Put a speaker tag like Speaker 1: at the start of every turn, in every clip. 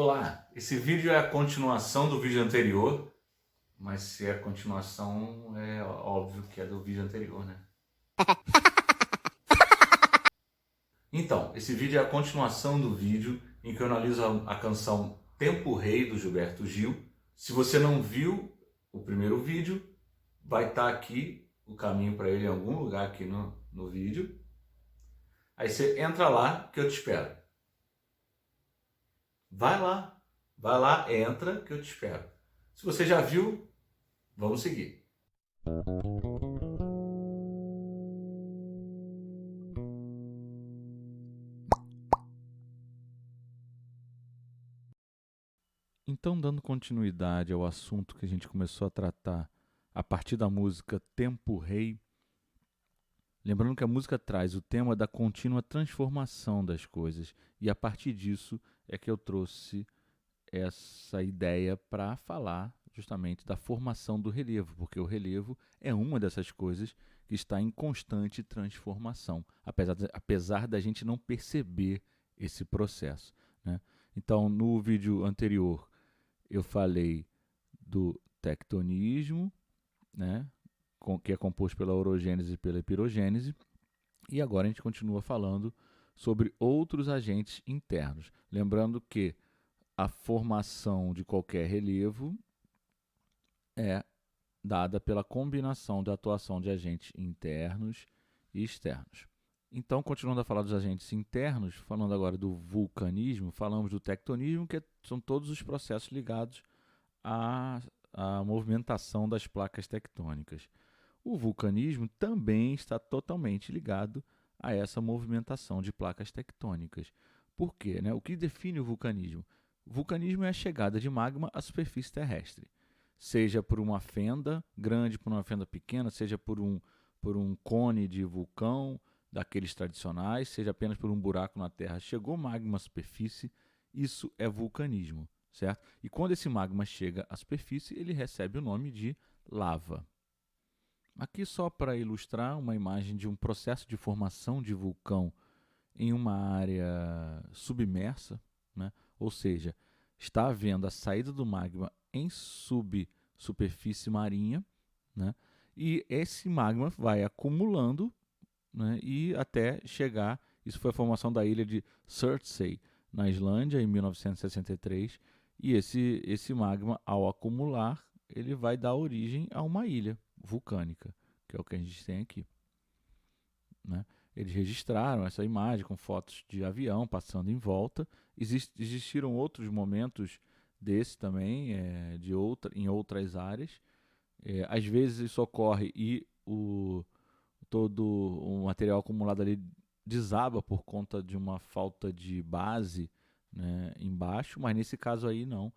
Speaker 1: Olá, esse vídeo é a continuação do vídeo anterior, mas se é a continuação, é óbvio que é do vídeo anterior, né? Então, esse vídeo é a continuação do vídeo em que eu analiso a canção Tempo Rei, do Gilberto Gil. Se você não viu o primeiro vídeo, vai estar aqui o caminho para ele em algum lugar aqui no vídeo. Aí você entra lá que eu te espero. Vai lá, entra que eu te espero. Se você já viu, vamos seguir. Então, dando continuidade ao assunto que a gente começou a tratar a partir da música Tempo Rei, lembrando que a música traz o tema da contínua transformação das coisas, e a partir disso é que eu trouxe essa ideia para falar justamente da formação do relevo, porque o relevo é uma dessas coisas que está em constante transformação, apesar da gente não perceber esse processo, né? Então, no vídeo anterior, eu falei do tectonismo, né, que é composto pela orogênese e pela pirogênese, e agora a gente continua falando sobre outros agentes internos. Lembrando que a formação de qualquer relevo é dada pela combinação da atuação de agentes internos e externos. Então, continuando a falar dos agentes internos, falando agora do vulcanismo, falamos do tectonismo, que são todos os processos ligados à movimentação das placas tectônicas. O vulcanismo também está totalmente ligado a essa movimentação de placas tectônicas. Por quê, né? O que define o vulcanismo? O vulcanismo é a chegada de magma à superfície terrestre, seja por uma fenda grande, por uma fenda pequena, seja por um cone de vulcão, daqueles tradicionais, seja apenas por um buraco na terra. Chegou magma à superfície, isso é vulcanismo, certo? E quando esse magma chega à superfície, ele recebe o nome de lava. Aqui só para ilustrar uma imagem de um processo de formação de vulcão em uma área submersa, né? Ou seja, está havendo a saída do magma em subsuperfície marinha, né? E esse magma vai acumulando, né? E até chegar, isso foi a formação da ilha de Surtsey, na Islândia, em 1963, e esse magma, ao acumular, ele vai dar origem a uma ilha vulcânica, que é o que a gente tem aqui, né? Eles registraram essa imagem com fotos de avião passando em volta. Existiram outros momentos desse também, em outras áreas. Às vezes isso ocorre e todo o material acumulado ali desaba por conta de uma falta de base, né, embaixo, mas nesse caso aí não,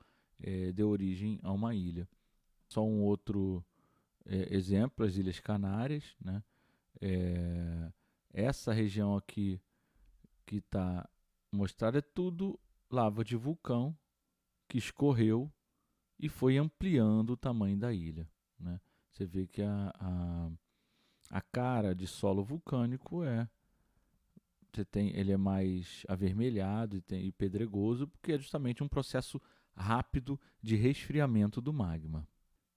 Speaker 1: deu origem a uma ilha. Só um outro exemplo, as Ilhas Canárias, né? Essa região aqui que está mostrada é tudo lava de vulcão que escorreu e foi ampliando o tamanho da ilha, né? Você vê que a cara de solo vulcânico ele é mais avermelhado e pedregoso, porque é justamente um processo rápido de resfriamento do magma.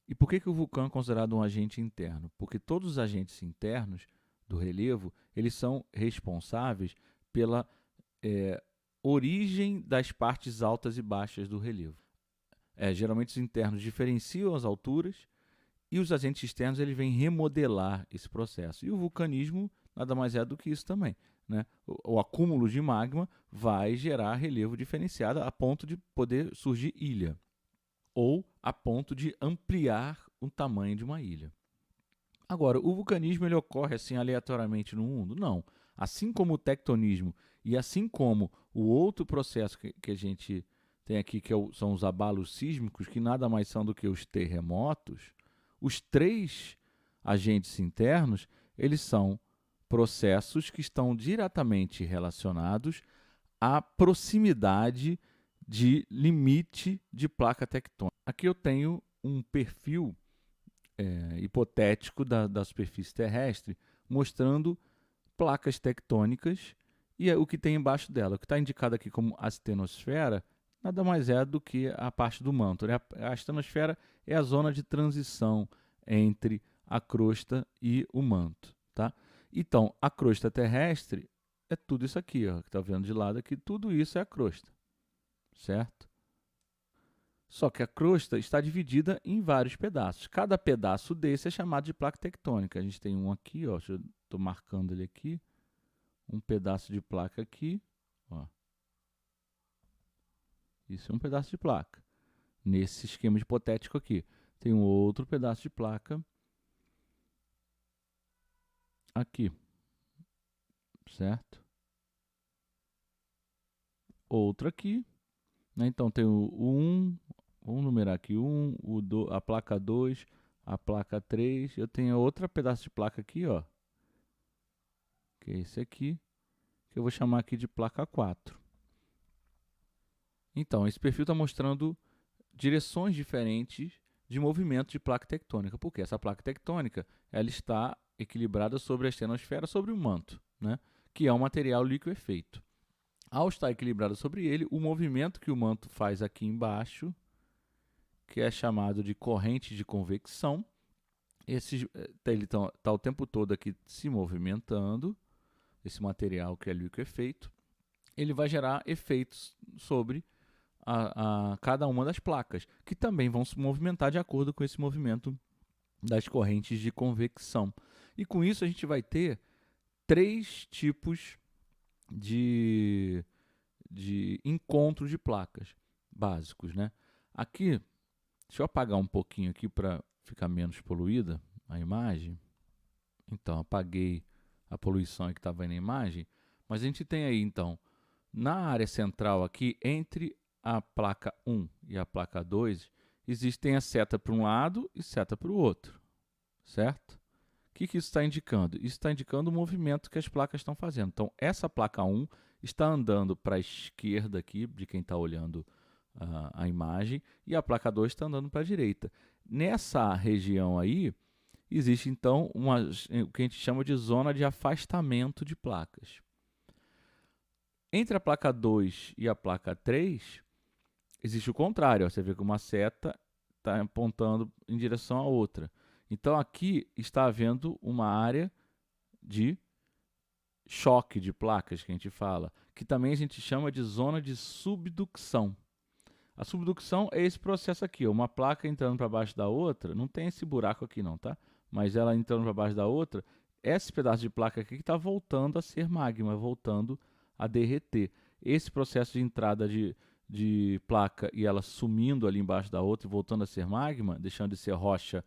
Speaker 1: E por que o vulcão é considerado um agente interno? Porque todos os agentes internos do relevo, eles são responsáveis pela origem das partes altas e baixas do relevo. Geralmente os internos diferenciam as alturas e os agentes externos eles vêm remodelar esse processo. E o vulcanismo nada mais é do que isso também, né? O acúmulo de magma vai gerar relevo diferenciado a ponto de poder surgir ilha, ou a ponto de ampliar o tamanho de uma ilha. Agora, o vulcanismo ele ocorre assim aleatoriamente no mundo? Não. Assim como o tectonismo e assim como o outro processo que a gente tem aqui, são os abalos sísmicos, que nada mais são do que os terremotos, os três agentes internos, eles são processos que estão diretamente relacionados à proximidade de limite de placa tectônica. Aqui eu tenho um perfil hipotético da superfície terrestre, mostrando placas tectônicas e o que tem embaixo dela. O que está indicado aqui como astenosfera nada mais é do que a parte do manto, né? A estenosfera é a zona de transição entre a crosta e o manto, tá? Então, a crosta terrestre é tudo isso aqui, ó, que está vendo de lado aqui, tudo isso é a crosta, certo? Só que a crosta está dividida em vários pedaços. Cada pedaço desse é chamado de placa tectônica. A gente tem um aqui, ó, estou marcando ele aqui, um pedaço de placa aqui, ó. Isso é um pedaço de placa. Nesse esquema hipotético aqui, tem um outro pedaço de placa aqui, certo? Outro aqui, né? Então tem o 1, vamos numerar aqui, a placa 2, a placa 3, eu tenho outro pedaço de placa aqui, ó, que é esse aqui, que eu vou chamar aqui de placa 4. Então, esse perfil está mostrando direções diferentes de movimento de placa tectônica, porque essa placa tectônica ela está equilibrada sobre a estenosfera, sobre o manto, né? Que é um material liquefeito. Ao estar equilibrado sobre ele, o movimento que o manto faz aqui embaixo, que é chamado de corrente de convecção, ele está o tempo todo aqui se movimentando, esse material que é liquefeito, ele vai gerar efeitos sobre a cada uma das placas, que também vão se movimentar de acordo com esse movimento das correntes de convecção. E com isso a gente vai ter 3 tipos de encontro de placas básicos, né? Aqui, deixa eu apagar um pouquinho aqui para ficar menos poluída a imagem. Então, apaguei a poluição que estava aí na imagem, mas a gente tem aí, então, na área central aqui, entre a placa 1 e a placa 2, existem a seta para um lado e seta para o outro, certo? O que isso está indicando? Isso está indicando o movimento que as placas estão fazendo. Então, essa placa 1 está andando para a esquerda aqui, de quem está olhando a imagem, e a placa 2 está andando para a direita. Nessa região aí, existe, então, o que a gente chama de zona de afastamento de placas. Entre a placa 2 e a placa 3, existe o contrário. Ó. Você vê que uma seta está apontando em direção à outra. Então, aqui está havendo uma área de choque de placas, que a gente fala, que também a gente chama de zona de subducção. A subducção é esse processo aqui, ó, uma placa entrando para baixo da outra, não tem esse buraco aqui não, tá? Mas ela entrando para baixo da outra, esse pedaço de placa aqui que está voltando a ser magma, voltando a derreter. Esse processo de entrada de placa e ela sumindo ali embaixo da outra e voltando a ser magma, deixando de ser rocha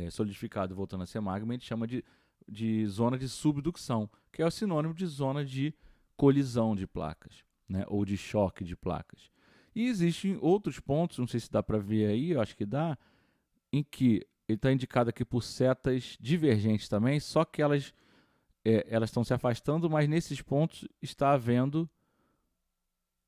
Speaker 1: solidificada e voltando a ser magma, a gente chama de zona de subducção, que é o sinônimo de zona de colisão de placas, né? Ou de choque de placas. E existem outros pontos, não sei se dá para ver aí, eu acho que dá, em que ele está indicado aqui por setas divergentes também, só que elas estão se afastando, mas nesses pontos está havendo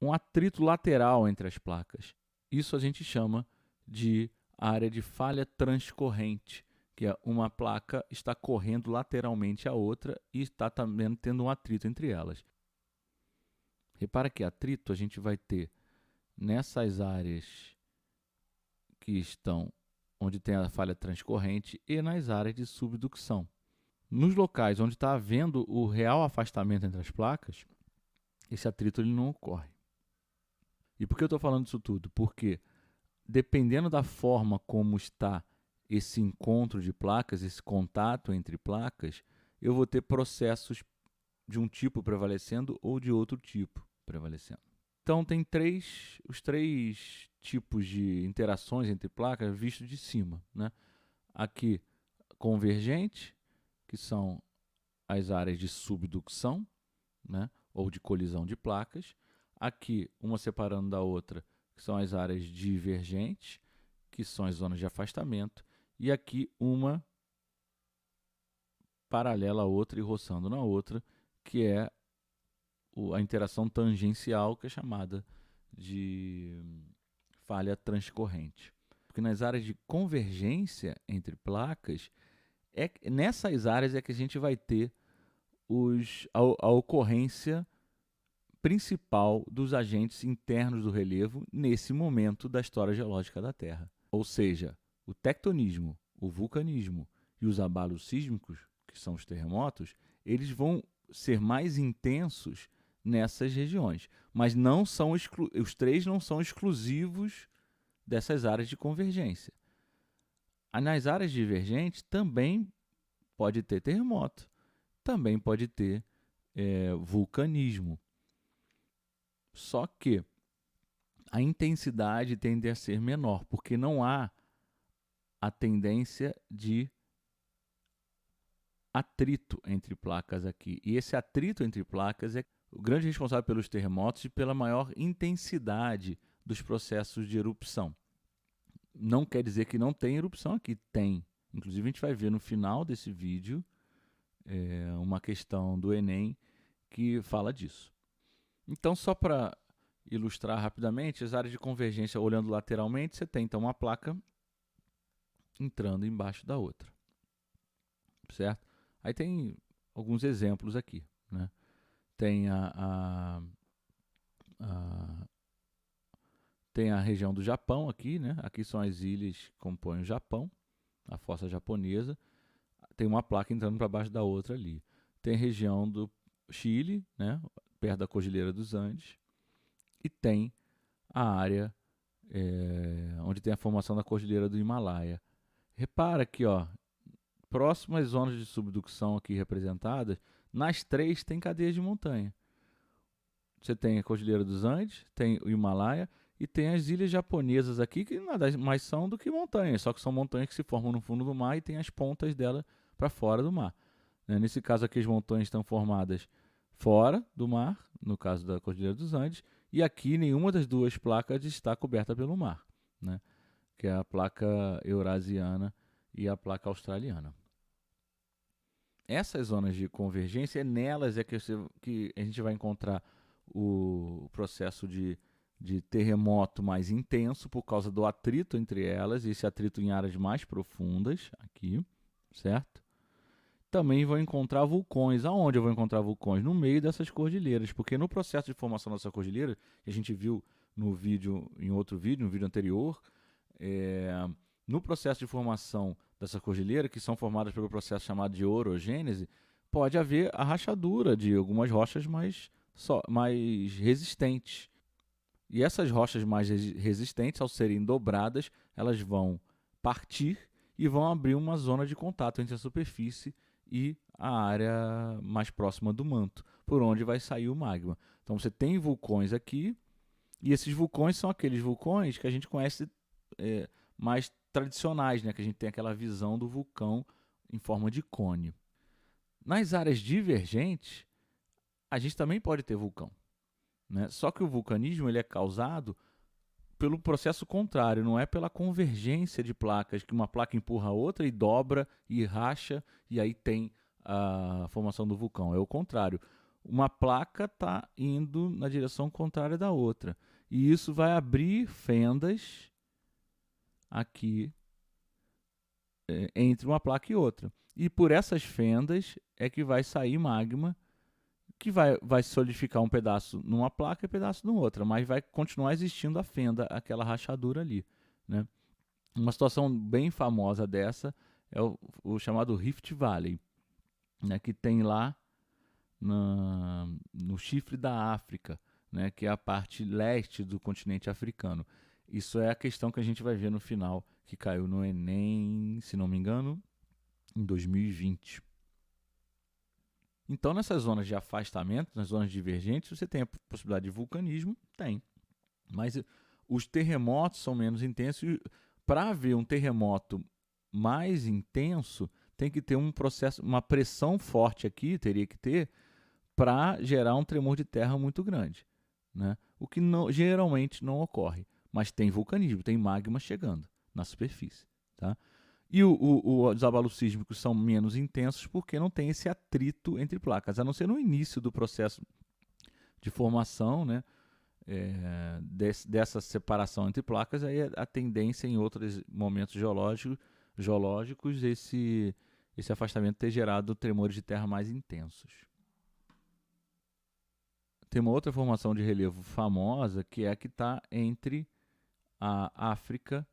Speaker 1: um atrito lateral entre as placas. Isso a gente chama de área de falha transcorrente, que é uma placa está correndo lateralmente à outra e está também tendo um atrito entre elas. Repara que atrito a gente vai ter nessas áreas que estão onde tem a falha transcorrente e nas áreas de subducção. Nos locais onde está havendo o real afastamento entre as placas, esse atrito ele não ocorre. E por que eu estou falando isso tudo? Porque dependendo da forma como está esse encontro de placas, esse contato entre placas, eu vou ter processos de um tipo prevalecendo ou de outro tipo prevalecendo. Então, tem os 3 tipos de interações entre placas vistos de cima, né? Aqui, convergente, que são as áreas de subducção, né? Ou de colisão de placas. Aqui, uma separando da outra, que são as áreas divergentes, que são as zonas de afastamento. E aqui, uma paralela à outra e roçando na outra, que é a interação tangencial, que é chamada de falha transcorrente. Porque nas áreas de convergência entre placas, nessas áreas é que a gente vai ter a ocorrência principal dos agentes internos do relevo nesse momento da história geológica da Terra. Ou seja, o tectonismo, o vulcanismo e os abalos sísmicos, que são os terremotos, eles vão ser mais intensos nessas regiões, mas não são os três não são exclusivos dessas áreas de convergência. Nas áreas divergentes também pode ter terremoto, também pode ter vulcanismo. Só que a intensidade tende a ser menor, porque não há a tendência de atrito entre placas aqui. E esse atrito entre placas é o grande responsável pelos terremotos e pela maior intensidade dos processos de erupção. Não quer dizer que não tem erupção aqui, tem. Inclusive a gente vai ver no final desse vídeo uma questão do Enem que fala disso. Então, só para ilustrar rapidamente, as áreas de convergência, olhando lateralmente, você tem então uma placa entrando embaixo da outra, certo? Aí tem alguns exemplos aqui, né? Tem tem a região do Japão aqui, né? Aqui são as ilhas que compõem o Japão, a fossa japonesa. Tem uma placa entrando para baixo da outra ali. Tem a região do Chile, né? Perto da Cordilheira dos Andes. E tem a área onde tem a formação da Cordilheira do Himalaia. Repara aqui, ó, próximas zonas de subducção aqui representadas, nas três tem cadeias de montanha. Você tem a Cordilheira dos Andes, tem o Himalaia e tem as ilhas japonesas aqui, que nada mais são do que montanhas, só que são montanhas que se formam no fundo do mar e tem as pontas dela para fora do mar. Nesse caso aqui, as montanhas estão formadas fora do mar, no caso da Cordilheira dos Andes, e aqui nenhuma das duas placas está coberta pelo mar, né? Que é a placa eurasiana e a placa australiana. Essas zonas de convergência, nelas é que a gente vai encontrar o processo de terremoto mais intenso por causa do atrito entre elas, esse atrito em áreas mais profundas, aqui, certo? Também vou encontrar vulcões. Aonde eu vou encontrar vulcões? No meio dessas cordilheiras, porque no processo de formação dessa cordilheira, que a gente viu no vídeo, em outro vídeo, no vídeo anterior, no processo de formação dessa cordilheira, que são formadas pelo processo chamado de orogênese, pode haver a rachadura de algumas rochas mais resistentes. E essas rochas mais resistentes, ao serem dobradas, elas vão partir e vão abrir uma zona de contato entre a superfície e a área mais próxima do manto, por onde vai sair o magma. Então você tem vulcões aqui, e esses vulcões são aqueles vulcões que a gente conhece mais tradicionais, né? Que a gente tem aquela visão do vulcão em forma de cone. Nas áreas divergentes, a gente também pode ter vulcão, né? Só que o vulcanismo ele é causado pelo processo contrário, não é pela convergência de placas, que uma placa empurra a outra e dobra e racha, e aí tem a formação do vulcão. É o contrário. Uma placa está indo na direção contrária da outra. E isso vai abrir fendas aqui entre uma placa e outra. E por essas fendas é que vai sair magma, que vai solidificar um pedaço numa placa e um pedaço na outra, mas vai continuar existindo a fenda, aquela rachadura ali, né? Uma situação bem famosa dessa é o chamado Rift Valley, né, que tem lá no chifre da África, né, que é a parte leste do continente africano. Isso é a questão que a gente vai ver no final, que caiu no Enem, se não me engano, em 2020. Então, nessas zonas de afastamento, nas zonas divergentes, você tem a possibilidade de vulcanismo? Tem. Mas os terremotos são menos intensos. E para haver um terremoto mais intenso, tem que ter um processo, uma pressão forte aqui, teria que ter, para gerar um tremor de terra muito grande, né? O que geralmente não ocorre. Mas tem vulcanismo, tem magma chegando na superfície, tá? E os abalos sísmicos são menos intensos porque não tem esse atrito entre placas, a não ser no início do processo de formação, né, dessa separação entre placas. Aí a tendência em outros momentos geológicos esse afastamento ter gerado tremores de terra mais intensos. tem uma outra formação de relevo famosa, que é a que está entre a África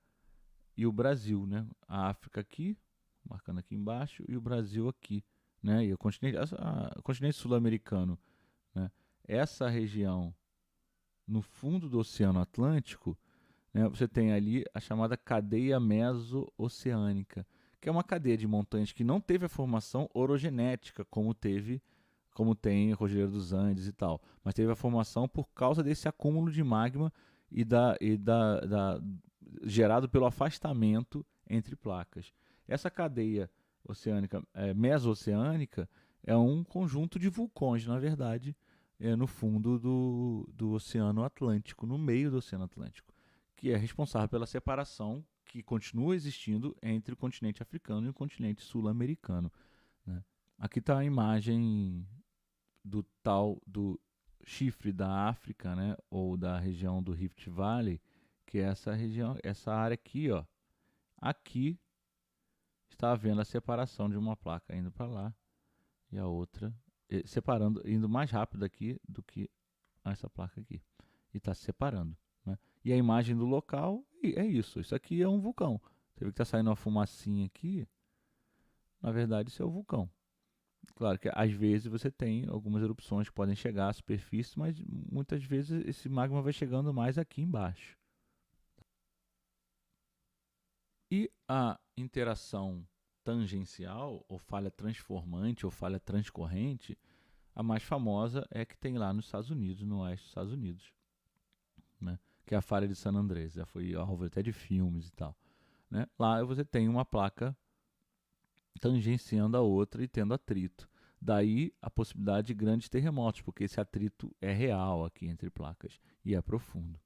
Speaker 1: e o Brasil, né? A África aqui, marcando aqui embaixo, e o Brasil aqui, né? E o continente sul-americano, né? Essa região no fundo do Oceano Atlântico, né, você tem ali a chamada cadeia meso-oceânica, que é uma cadeia de montanhas que não teve a formação orogenética como tem a Cordilheira dos Andes e tal, mas teve a formação por causa desse acúmulo de magma gerado pelo afastamento entre placas. Essa cadeia oceânica, meso-oceânica, é um conjunto de vulcões, na verdade, no fundo do Oceano Atlântico, no meio do Oceano Atlântico, que é responsável pela separação que continua existindo entre o continente africano e o continente sul-americano, né? Aqui está a imagem do chifre da África, né, ou da região do Rift Valley, que é essa região, essa área aqui, ó. Aqui está havendo a separação de uma placa indo para lá e a outra separando, indo mais rápido aqui do que essa placa aqui. E está se separando, né? E a imagem do local é isso. Isso aqui é um vulcão. Você vê que está saindo uma fumacinha aqui. Na verdade, isso é o vulcão. Claro que às vezes você tem algumas erupções que podem chegar à superfície, mas muitas vezes esse magma vai chegando mais aqui embaixo. E a interação tangencial, ou falha transformante, ou falha transcorrente, a mais famosa é que tem lá nos Estados Unidos, no oeste dos Estados Unidos, né? Que é a falha de San Andrés, já foi alvo até de filmes e tal, né? Lá você tem uma placa tangenciando a outra e tendo atrito. Daí a possibilidade de grandes terremotos, porque esse atrito é real aqui entre placas e é profundo.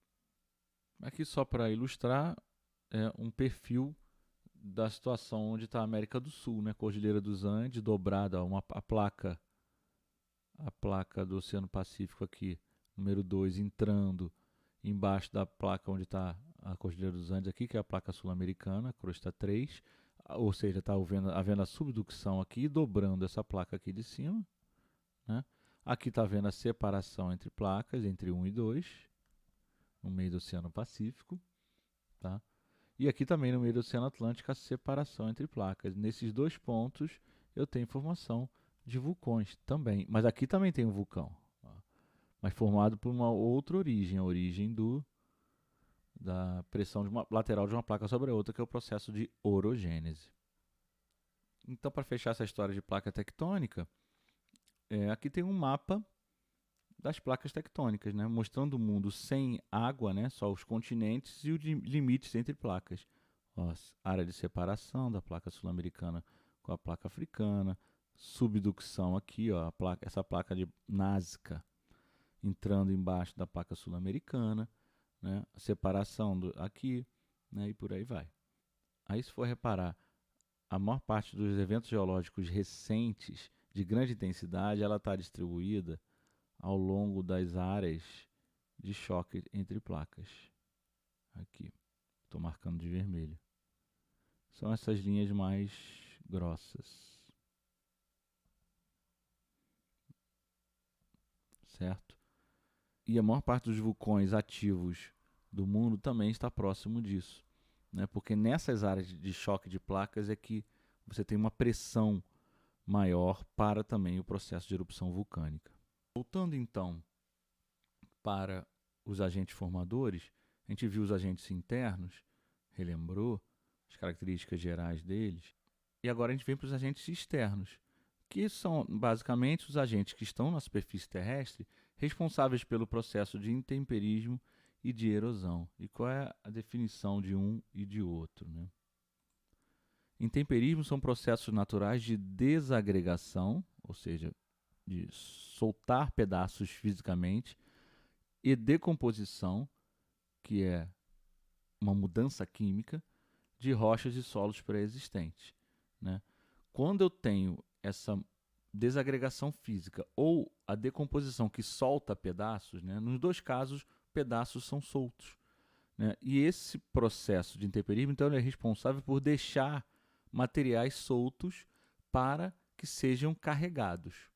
Speaker 1: Aqui só para ilustrar um perfil da situação onde está a América do Sul, né? Cordilheira dos Andes, dobrada, a placa do Oceano Pacífico aqui, número 2, entrando embaixo da placa onde está a Cordilheira dos Andes aqui, que é a placa sul-americana, crosta 3, ou seja, está havendo a subducção aqui, dobrando essa placa aqui de cima, né? Aqui está havendo a separação entre placas, entre 1 e 2, no meio do Oceano Pacífico, tá? E aqui também no meio do Oceano Atlântico a separação entre placas. Nesses dois pontos eu tenho formação de vulcões também, mas aqui também tem um vulcão, ó, mas formado por uma outra origem, a origem da pressão lateral de uma placa sobre a outra, que é o processo de orogênese. Então, para fechar essa história de placa tectônica, aqui tem um mapa das placas tectônicas, né, mostrando o mundo sem água, né, só os continentes e os limites entre placas. Ó, área de separação da placa sul-americana com a placa africana, subducção aqui, ó, essa placa de Nazca entrando embaixo da placa sul-americana, né, a separação aqui, né, e por aí vai. Aí, se for reparar, a maior parte dos eventos geológicos recentes de grande intensidade, ela está distribuída ao longo das áreas de choque entre placas. Aqui, estou marcando de vermelho. São essas linhas mais grossas. Certo? E a maior parte dos vulcões ativos do mundo também está próximo disso, né? Porque nessas áreas de choque de placas é que você tem uma pressão maior para também o processo de erupção vulcânica. Voltando então para os agentes formadores, a gente viu os agentes internos, relembrou as características gerais deles, e agora a gente vem para os agentes externos, que são basicamente os agentes que estão na superfície terrestre responsáveis pelo processo de intemperismo e de erosão. E qual é a definição de um e de outro, né? Intemperismo são processos naturais de desagregação, ou seja, de soltar pedaços fisicamente, e decomposição, que é uma mudança química de rochas e solos pré-existentes, né? Quando eu tenho essa desagregação física ou a decomposição que solta pedaços, né? Nos dois casos, pedaços são soltos, né? E esse processo de intemperismo, então, ele é responsável por deixar materiais soltos para que sejam carregados.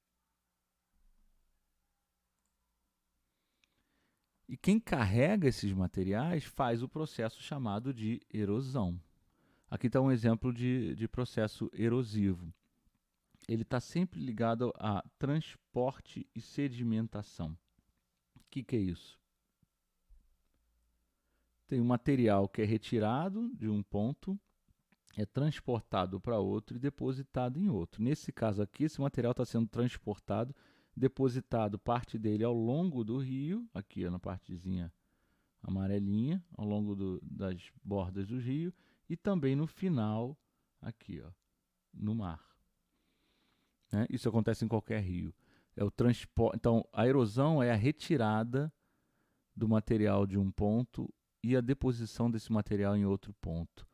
Speaker 1: E quem carrega esses materiais faz o processo chamado de erosão. Aqui está um exemplo de processo erosivo. Ele está sempre ligado a transporte e sedimentação. O que é isso? Tem um material que é retirado de um ponto, é transportado para outro e depositado em outro. Nesse caso aqui, esse material está sendo transportado, depositado parte dele ao longo do rio, aqui ó, na partezinha amarelinha, ao longo das bordas do rio, e também no final, aqui ó, no mar. Né? Isso acontece em qualquer rio. É o transporte. Então, a erosão é a retirada do material de um ponto e a deposição desse material em outro ponto.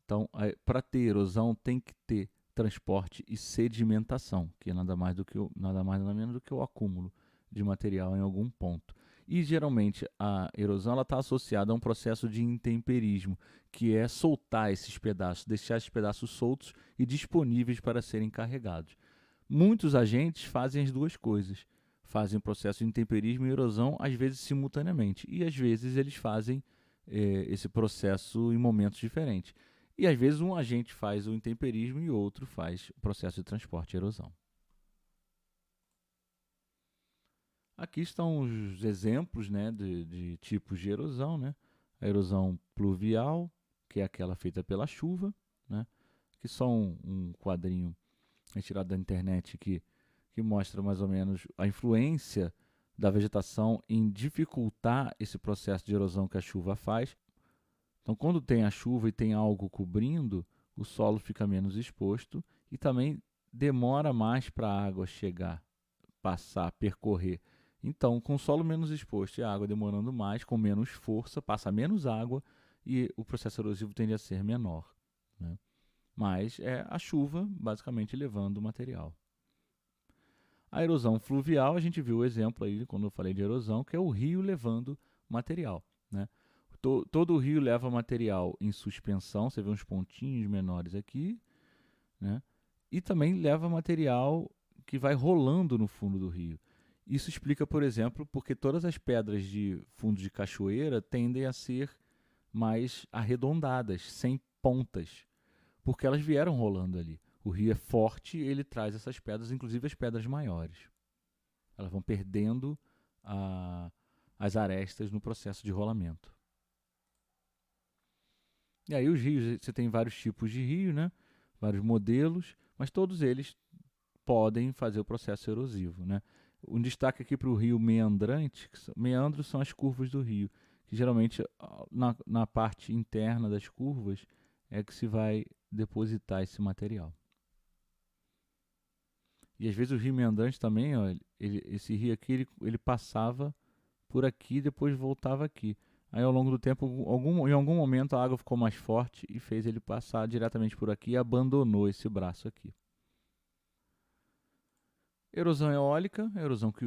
Speaker 1: Então, para ter erosão, tem que ter transporte e sedimentação, que é nada mais nada menos do que o acúmulo de material em algum ponto. E geralmente a erosão está associada a um processo de intemperismo, que é soltar esses pedaços, deixar esses pedaços soltos e disponíveis para serem carregados. Muitos agentes fazem as duas coisas. Fazem o processo de intemperismo e erosão, às vezes simultaneamente. E às vezes eles fazem esse processo em momentos diferentes. E às vezes um agente faz o intemperismo e outro faz o processo de transporte e erosão. Aqui estão os exemplos, né, de tipos de erosão. Né? A erosão pluvial, que é aquela feita pela chuva. Né? Aqui só um quadrinho retirado da internet que mostra mais ou menos a influência da vegetação em dificultar esse processo de erosão que a chuva faz. Então, quando tem a chuva e tem algo cobrindo, o solo fica menos exposto e também demora mais para a água chegar, passar, percorrer. Então, com o solo menos exposto e a água demorando mais, com menos força, passa menos água e o processo erosivo tende a ser menor. Né? Mas é a chuva, basicamente, levando o material. A erosão fluvial, a gente viu o exemplo aí, quando eu falei de erosão, que é o rio levando material. Né? Todo o rio leva material em suspensão, você vê uns pontinhos menores aqui, né? E também leva material que vai rolando no fundo do rio. Isso explica, por exemplo, porque todas as pedras de fundo de cachoeira tendem a ser mais arredondadas, sem pontas, porque elas vieram rolando ali. O rio é forte, ele traz essas pedras, inclusive as pedras maiores. Elas vão perdendo as arestas no processo de rolamento. E aí os rios, você tem vários tipos de rio, né? Vários modelos, mas todos eles podem fazer o processo erosivo. Né? Um destaque aqui para o rio meandrante, meandros são as curvas do rio, que geralmente na parte interna das curvas é que se vai depositar esse material. E às vezes o rio meandrante também, ó, esse rio aqui, ele passava por aqui e depois voltava aqui. Aí ao longo do tempo, em algum momento a água ficou mais forte e fez ele passar diretamente por aqui e abandonou esse braço aqui. Erosão eólica, erosão que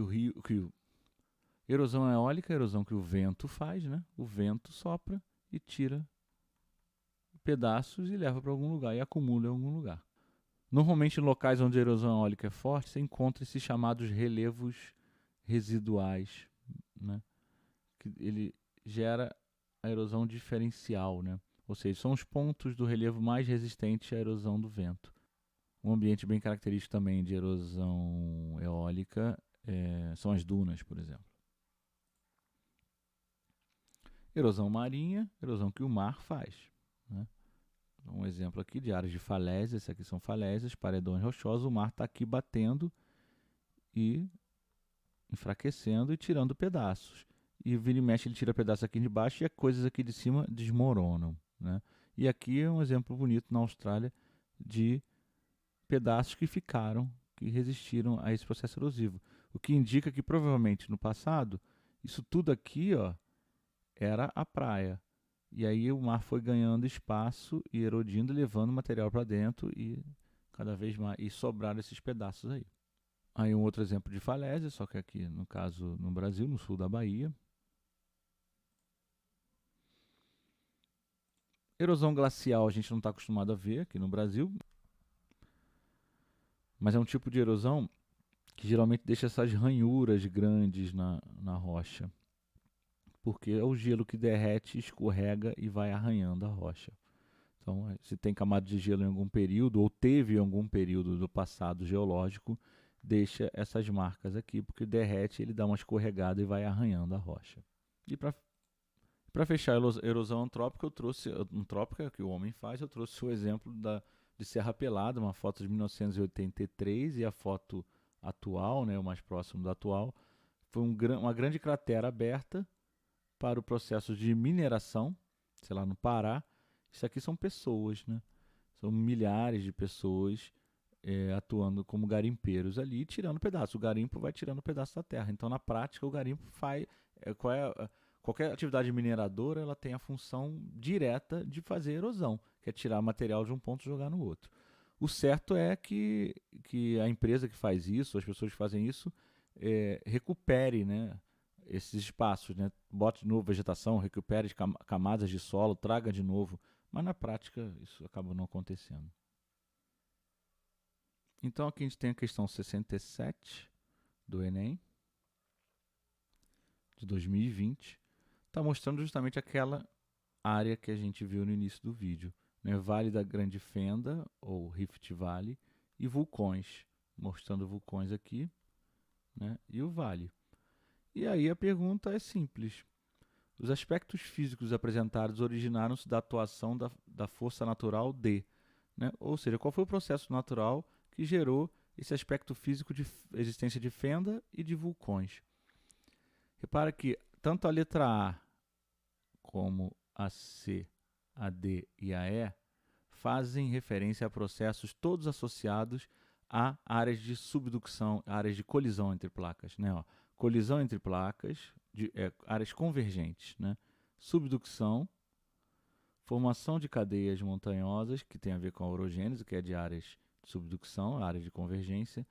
Speaker 1: erosão eólica, erosão que o vento faz, né? O vento sopra e tira pedaços e leva para algum lugar e acumula em algum lugar. Normalmente em locais onde a erosão eólica é forte, você encontra esses chamados relevos residuais, né? Que ele gera a erosão diferencial, né? Ou seja, são os pontos do relevo mais resistentes à erosão do vento. Um ambiente bem característico também de erosão eólica são as dunas, por exemplo. Erosão marinha, erosão que o mar faz. Né? Um exemplo aqui de áreas de falésias, essas aqui são falésias, paredões rochosos, o mar está aqui batendo e enfraquecendo e tirando pedaços. E vira e mexe, ele tira pedaços aqui de baixo e as coisas aqui de cima desmoronam. Né? E aqui é um exemplo bonito na Austrália de pedaços que ficaram, que resistiram a esse processo erosivo. O que indica que provavelmente no passado, isso tudo aqui ó, era a praia. E aí o mar foi ganhando espaço e erodindo, levando material para dentro e cada vez mais. E sobraram esses pedaços aí. Aí um outro exemplo de falésia, só que aqui no caso no Brasil, no sul da Bahia. Erosão glacial a gente não está acostumado a ver aqui no Brasil, mas é um tipo de erosão que geralmente deixa essas ranhuras grandes na rocha. porque é o gelo que derrete, escorrega e vai arranhando a rocha. Então, se tem camada de gelo em algum período, ou teve em algum período do passado geológico, deixa essas marcas aqui, porque derrete, ele dá uma escorregada e vai arranhando a rocha. E para fechar a erosão antrópica, eu trouxe antrópica que o homem faz, eu trouxe o exemplo de Serra Pelada, uma foto de 1983, e a foto atual, né, o mais próximo da atual, foi uma grande cratera aberta para o processo de mineração, sei lá, no Pará. Isso aqui são pessoas, né? São milhares de pessoas atuando como garimpeiros ali, tirando pedaços. O garimpo vai tirando pedaço da terra. Então, na prática, o garimpo faz... qualquer atividade mineradora, ela tem a função direta de fazer erosão, que é tirar material de um ponto e jogar no outro. O certo é que a empresa que faz isso, as pessoas que fazem isso, recupere, né, esses espaços, né? Bote de novo vegetação, recupere camadas de solo, traga de novo. Mas na prática isso acaba não acontecendo. Então aqui a gente tem a questão 67 do Enem, de 2020. Está mostrando justamente aquela área que a gente viu no início do vídeo, né? Vale da Grande Fenda, ou Rift Valley, e vulcões. Mostrando vulcões aqui, né? E o vale. E aí a pergunta é simples. Os aspectos físicos apresentados originaram-se da atuação da força natural de, né? Ou seja, qual foi o processo natural que gerou esse aspecto físico de existência de fenda e de vulcões. Repara que tanto a letra A como a C, a D e a E fazem referência a processos todos associados a áreas de subducção, áreas de colisão entre placas, né? Ó, colisão entre placas, áreas convergentes, né? Subducção, formação de cadeias montanhosas, que tem a ver com a orogênese, que é de áreas de subducção, áreas de convergência,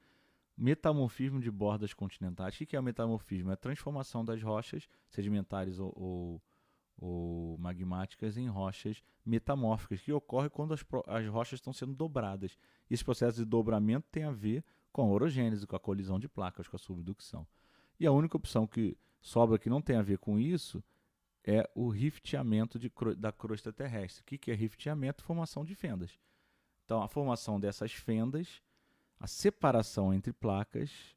Speaker 1: metamorfismo de bordas continentais. O que é o metamorfismo? É a transformação das rochas sedimentares ou magmáticas em rochas metamórficas, que ocorre quando as rochas estão sendo dobradas. E esse processo de dobramento tem a ver com a orogênese, com a colisão de placas, com a subducção. E a única opção que sobra que não tem a ver com isso é o rifteamento da crosta terrestre. O que é rifteamento? Formação de fendas. Então, a formação dessas fendas, a separação entre placas,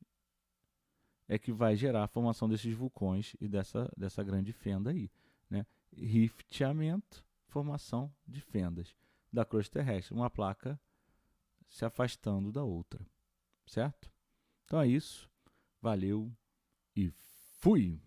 Speaker 1: é que vai gerar a formação desses vulcões e dessa grande fenda aí, né? Rifteamento, formação de fendas da crosta terrestre, uma placa se afastando da outra, certo? Então é isso, valeu e fui!